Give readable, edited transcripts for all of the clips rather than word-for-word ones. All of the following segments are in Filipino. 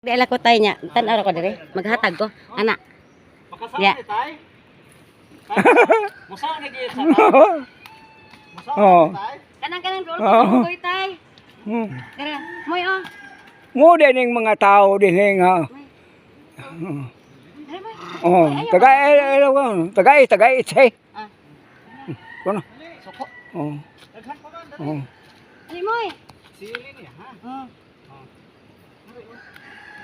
Di ala ko tay nya. Tan-aw ko dire. Maghatag ko. Ana. Makasama Ya. ni tay. Musa na gyud sa tay. Musa Oo. na tay. Kanang roll Oo. ko koy tay. Kara, moy oh. Mo din yung mga tao din nga. Kara moy. Oh, tagay say. Ah. Kono. Suko. Oh. Daghan pa man dali. Oh. Ali moy. Sili niya ha. Oh.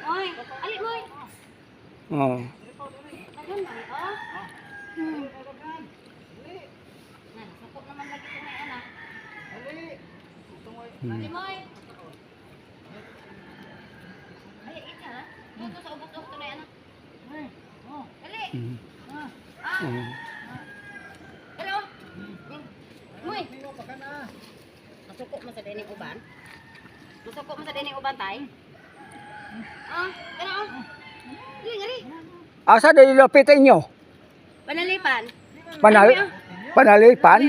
Moy, ali moy. Oh. Dagan man oh. Daghan. Na, suko naman lagi ko may ana. Ali. Tungoy. Ali moy. Ali ita ha. Dito sa ubos to na ana. Oh. Ali. Ah. Ah. Oh. Hello. Moy. Sino pa kana? Masuko mo sa dining uban. Masuko mo sa dining uban tay. Ah, kana oh. Ali. Asa din lapitin nyo? Panalipan. Panalipan?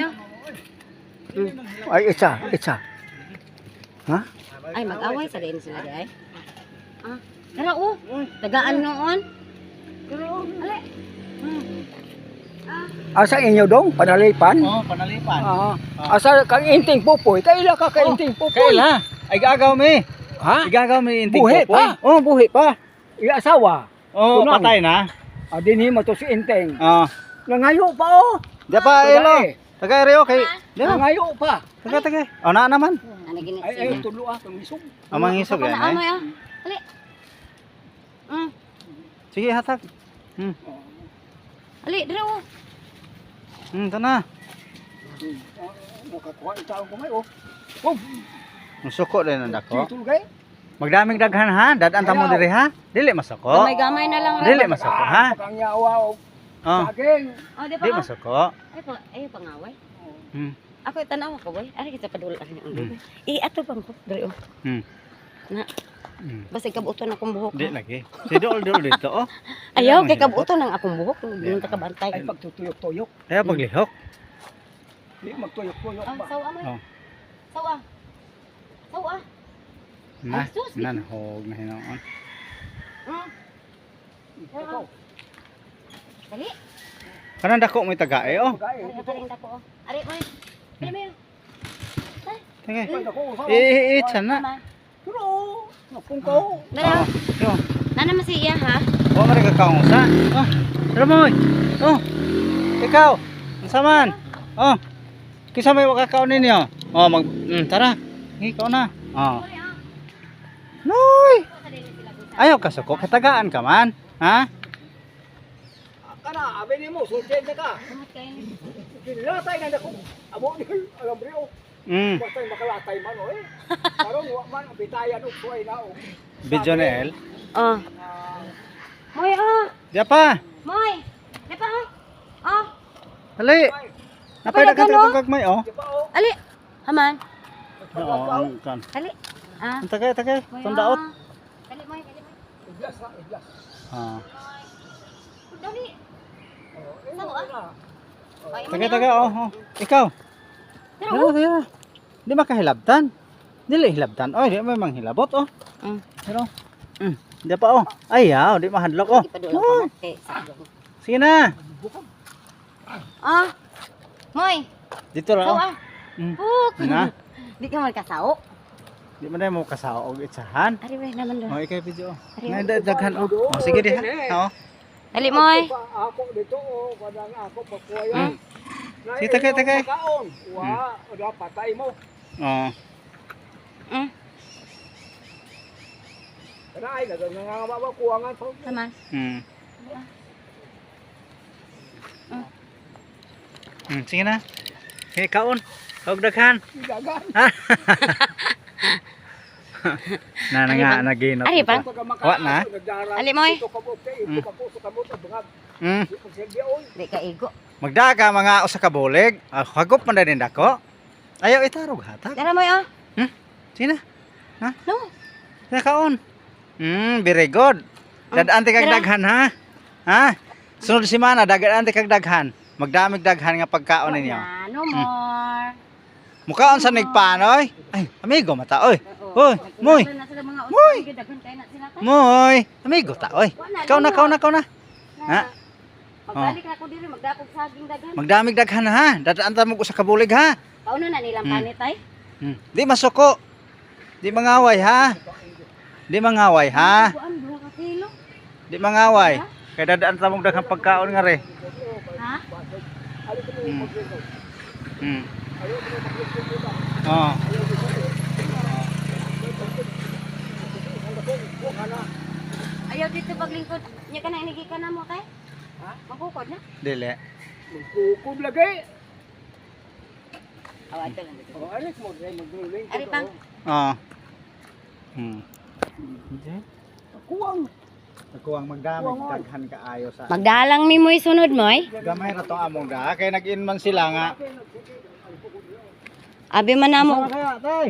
Hmm. Ay, isa. Ha? Ay, mag-away sa din sila di ay. Ah, pero oh, tagaan noon. Pero ali. Asa inyo dong? Panalipan? Oh, panalipan. Asa kang inting pupoy? Kaila ka ka inting pupoy? Kaila. Ay gagaw mi. Ha? Igagaw mi inting Buhi pa? Oh, buhi pa. Iasawa? Oh, Tunang. patay na. Dinhi mo to si inting. Oh. Nangayo pa oh. Di pa ilo. Tagay reo kay. Di ba? Nangayo pa. Tagay. Oh, na naman. Ano gini? Ay, tulo ah, kamisog. Amang isog Ako yan na eh. amoy ah. Ali. Sige, hatag. Ali, dire oh. Ito na. Nakakuha yung taong kumay oh. Ang suko din ang dako. Tulgay. Magdaming daghan ha. Dadan ta mo diri ha. Dili masuko. Gamay-gamay na lang. Dili masuko ha. Kang yawa oh. Oh. Saging. Oh, di Di ba? masuko. Ay pangaway. Hmm. Ako tanaw ko boy. Ari kita padul ang bebe. Ato bang ko dire oh. Hmm. Na, Hmm. basta kabuton akong buhok. Di lagi. Si dol dito oh. Ayaw Wala kay man kabuton ang akong buhok. Yung takabantay. Ay pagtutuyok-tuyok. Kaya paglihok. Di magtuyok-tuyok Ah, ba? sawa mo. Oh. Sawa. Sawa. Na. Ay, sus. Na hog na hinoon. Ikaw. Dali. Kanang dako mo tagae oh. Tagay. Ari ako rin dako. Ari mo. Ari mo. Sige. Ay, naku, usaw. Sana. Pero, napungkaw. Dala. Yo. Nana man siya ha. Oh, mari ka kaong sa. Oh. Tara mo. Oh. Ikaw. Unsa man? Oh. Kisa may wakakaon ninyo. Oh, tara. Ikaw na. Oh. Noy. Ayaw ka suko, katagaan ka man. Ha? Kana, abin mo, sulten na ka. Kinilatay na dako. Amo ni alam rio. Basta makalatay man oh eh. Karon wa man bitayan og suway na oh. Bijonel. Oh. Moy oh. Diya pa. Moy. Dipa oh. Oh. Dali. Napay na ka kagmay oh. Di ba oh? Ali. Haman. Oo, kan. Ali. Ah. Tagay. Moy, Tundaot. ah. Dali moy, dali moy. Iglas na, iglas. Ah. Dali. Sawa ah. Tagay oh. Ikaw. Pero Dira. Di makahilabtan. Dili hilabtan. Oy, di may manghilabot oh. Pero. Di pa oh. Ayaw, di mahadlok oh. Ipadul ako kay Sige na. Ah. Moy. Dito ra oh. Sawa. Puk. Na. Di ka man kasao. Di man mo kasao og itsahan. Ari we naman do. Oh, ikay video. Ari. Daghan oh. Oh, sige di ha. Oo. Dali moy. Ako dito oh, padang ako pakuya. Sige, tagay. Wa, udah patay mo. Oh. Kana ay nangangaba kuwangan pa. Haman. Sige na. Sige, kaon. Huwag daghan. Dagan. Na nga naginat. Ari pa. Wa na. Ali moy. Di ka igo. Magdaga mga usa ka bulig. Hagop man din dako. Ayaw itarog hatag. Dara moy oh. Sige na. Ha? No. Sige, kaon. Very good. Dadaan ti kag daghan ha. Ha? Sunod semana dagaan ti kag daghan. Magdamig daghan nga pagkaon ninyo. No more. Mukaon sa nigpanoy. Ay, amigo mata oy. Oo. Hoy, moy. Na sila mga Moy! usay, daghan kayo na sila tay. Moy. Amigo ta, oy. Ikaw na, ikaw na, ikaw na. Ha? Pagbalik na ako diri magdakog saging daghan. Magdamig daghan ha. Dadaan ta mo sa kabulig ha. Pauno na nilang panit tay. Di masuko. Di mangaway ha. Di mangaway ha. Kuan 2 ka kilo. Di mangaway. Kaya dadaan ta mo daghang pagkaon nga re. Ha? Oh. Ayaw dito paglingkod. Nya kana inigi ka na mo tay. Ha? Mabukod na. Dili. Magkukod lagi. Awa ito lang dito. Oh, arik mo dai magduling. Ari pang. Oh. Kuwang. Ako ang magdamig daghan kaayo sa. Magdalang mi mo isunod mo ay. Gamay ra to among da kay nag-in man sila nga. Abi man namo. Sara kaya tay.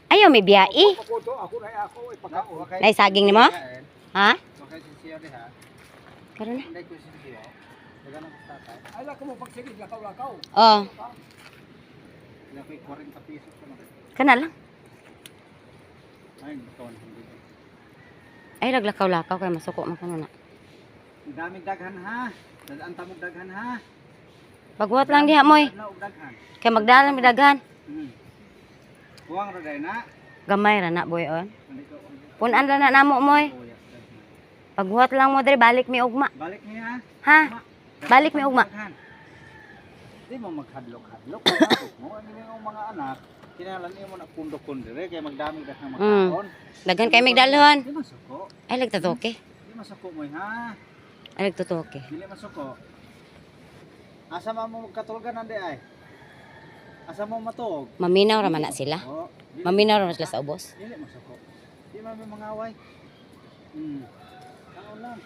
Ayaw may biyai. Ako to, ako na ako ipakaon. Nay saging nimo? Ha? Okay si Sio diha. Karon na. Hindi ko si Sio. Dagan ang tatay. Ay la ko mo pagsigig lakaw-lakaw. Oh, Lapay 40 pesos ka na. kana lang. Ay, ton hindi. Ay laglakaw-lakaw kay masuko man kana na. Daming daghan ha. Dadaan ta mo daghan ha. Pagbuhat lang diha moy. Adlaw og daghan. Kay magdalang mi daghan. Buwang ra day na. Gamay ra na boy on. Hindi ko. Punan lang na namo moy. Pagbuhat lang mo diri balik mi ugma. Balik niya. Ha? Balik mi ugma. Di mo maghadlok-hadlok mo ang inyong mga anak. Kinalan niyo mo na pundok-pundok dire kay magdamig daghang magkaon. Daghan kay migdalhon. Di masuko. Ay lagtatoke. Di masuko mo ha. Ay lagtatoke. Dili masuko. Asa man mo magkatulgan ande ay? Asa mo matuog? Maminaw ra man na sila. Oh, Maminaw ra man sila sa ubos. dili masuko. Di man may mangaway. Kaon lang.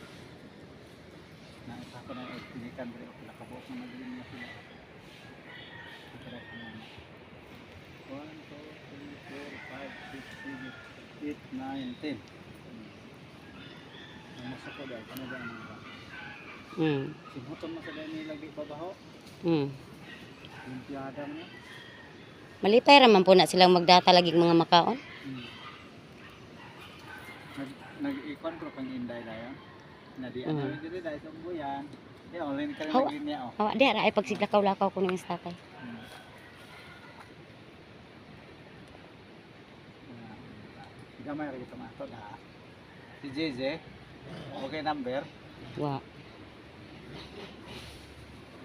Naisa ko na pilikan dire ko nakabuok na maging na sila. 1, 2, 3, 4, 5, 6, 7, 8, 9, 10. Ang masuko dahil, ano ba ang mga? Simuton mo sa dahil nilagay pa ba ho? Limpiada mo. Malipay ra man po na silang magdata lagi mga makaon. Nag-ikon ko kang inday na yan. Nadian na rin dahil sa buyan. Yan, online ka rin Hawa. naging niya. Hawa di ra ay pagsiglakaw-lakaw ko ng istatay. Gamay rin ito mga tol ha. Si JJ, okay number. Wa.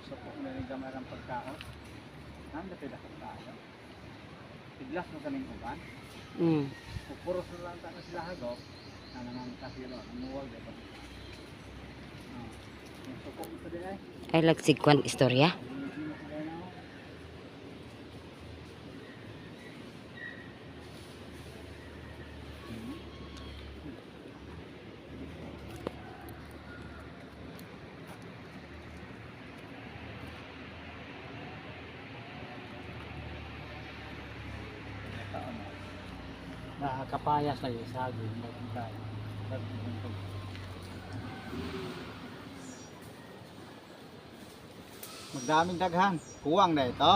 So kung may gamay ng pagkaon, nanda pila ka tayo. Iglas mo kaming uban. Pupuros na lang tayo sila hagok. Na naman kasilo, namuwag dito. Yung suko mo sa di ay. Ay lagsigkwan istorya. Nakakapayas na yung saging. Magdaming daghan. Kuwang na ito.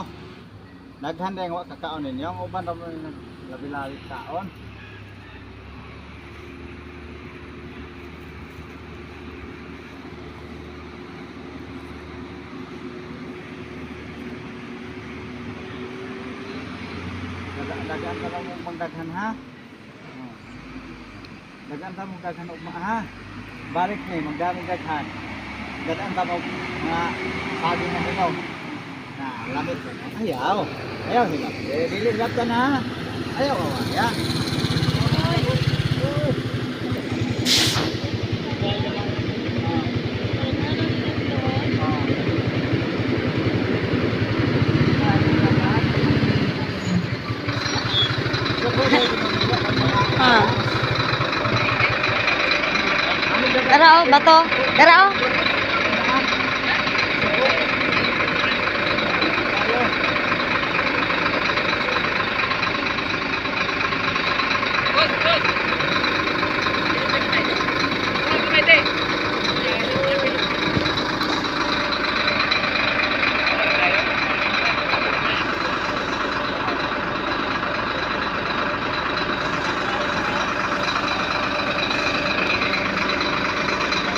Daghan na yung kakaon ninyo. Ang uban na mo yung labi-labi kaon. Dagaan ka lang mong magdaghan ha. Dagaan ka mong daghan ugma ha. Balik ni, magdaming daghan. Dagaan ka mong mga saging na hilaw. Na, lamit ko. Ayaw. Ayaw hilaw. Diligat ka na. Ayaw kawaya. Tara oh, bato. Tara oh.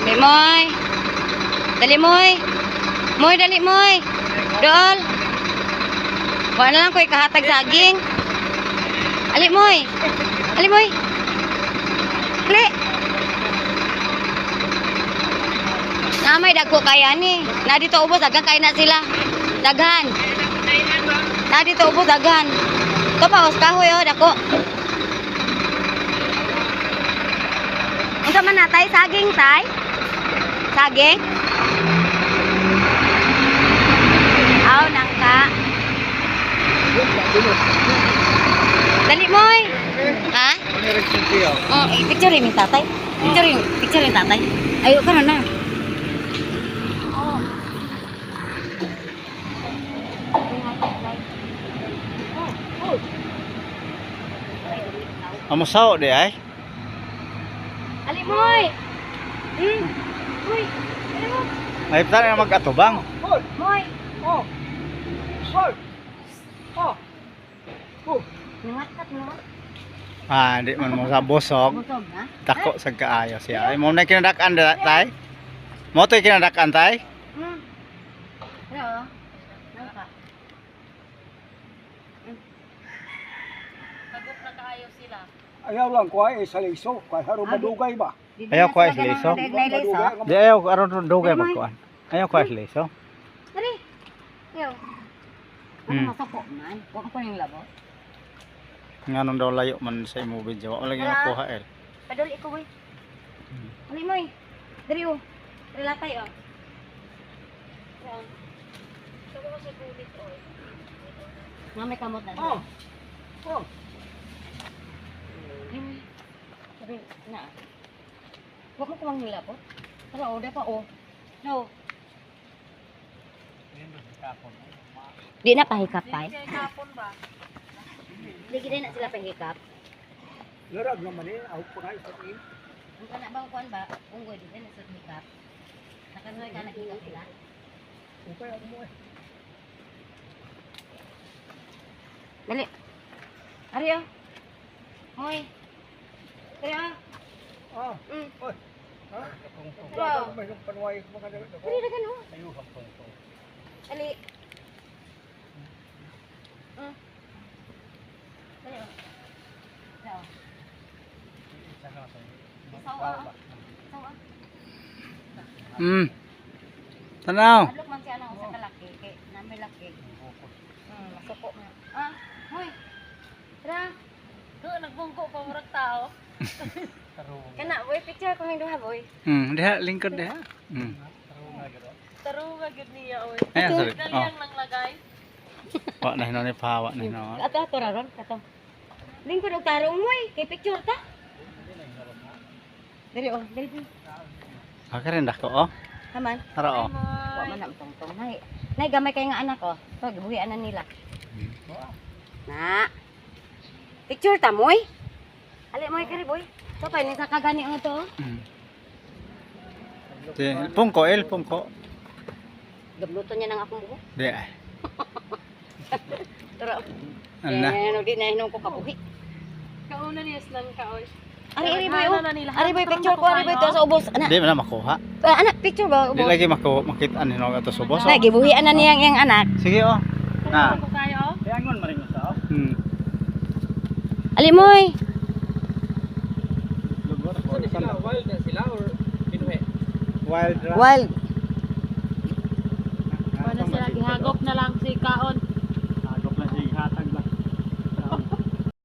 Dali moy. Dali moy. Moy dali moy. Dool. Wa na lang ko'y kahatag saging. Ali moy. Ali moy. Ali. Namay dagko kaya ni. Na dito ubos daghan kay na sila. Daghan. Na dito ubos daghan. To pa os kahoy oh dako. Unsa man natay saging tay? Saging? Aw nangka. Dali moy. Ha? Oh, picture ni tatay. Picture ni tatay. Ayo ka na. Amo sao di ay? Ali moy. Moy. Ali mo. Ay tara na mag-atubang. Hoy! Moy. Oh! Hoy! Oh! Oh! Nangatat mo. Ah, di man mo sa bosog. Busog na. Dako sa kaayo siya. Ay mo na kinadakan tay. Mo to kinadakan tay. Hello. Nangka. Pagod na kaayo sila. Ayaw lang ko ay sa liso. Kaya haro madugay ba? Ayaw ko ay liso. Di ayaw aron dugay magkuan. Ayaw ko asli so. Dali. Yo. Ano masako man? Wa ko ning labo. Nganong daw layo man sa imo video. Wala gyud nakuha el. Paduli ko boy. Ali moy. Dali oh. Relatay oh. Yan. Sabi ko sa tulit oh. Nga may kamot na. Oh! Oh! Sabi na. Huwag mo kumang nilapot. Tara oh, dapat oh. No. Di na pahikap tay. Di gid na sila pahikap. Larag naman eh. Ako pa nga isa eh. Ang kana bang kuan ba? Unggoy di na sa hikap. Nakanoy ka nakikap sila. Okay ako mo eh. Dali. Ari oh. Hoy. Dali ah. Ah! Mm. Hoy! Ha? Wow. May panway mga dagat ako. Dali dagan oh. Ayaw hapon ko. Dali. Dali oh. Dali oh. Isaw ah. Isaw ah. Tanaw. Adlok man siya nang usa ka laki kay nami laki. Masuko na. Ah, hoy. Tara. Nagbungko pa murag tao. Kana boy picture ko ning duha boy. Diha lingkod diha. Tarunga gud niya oy. Ayan sorry. Oh. Kanyang nang lagay. Wa na hino ni pahawa na hino. Ato raron kato. Lingkod og tarong moy kay picture ta. Dali oh, dali. Akarin dako oh. Haman. Tara oh. Wa man na tong nay. Nay gamay kay nga anak oh. To gibuhian na nila. Na. Picture ta moy. Ali moy kari boy. To kay ni sa kagani ang to. Pungko el pungko. Gabluto niya nang akong buhok. Di ay. Tara. Ana. Eh, di na hinong ko kabuhi. Kauna niya slang ka oy. Ari boy. Ari boy picture ko ari boy to sa ubos. Ana. Di man na makuha. Anak picture ba Di ubos? lagi makita ni no ato subos. Nay gibuhian na niyang yang anak. Sige oh. Na. Ko kayo. Tiangon man rin sa. Ali moy. Wild na sila or pinuhe? Wild. Wild. Wala sila gihagop na lang si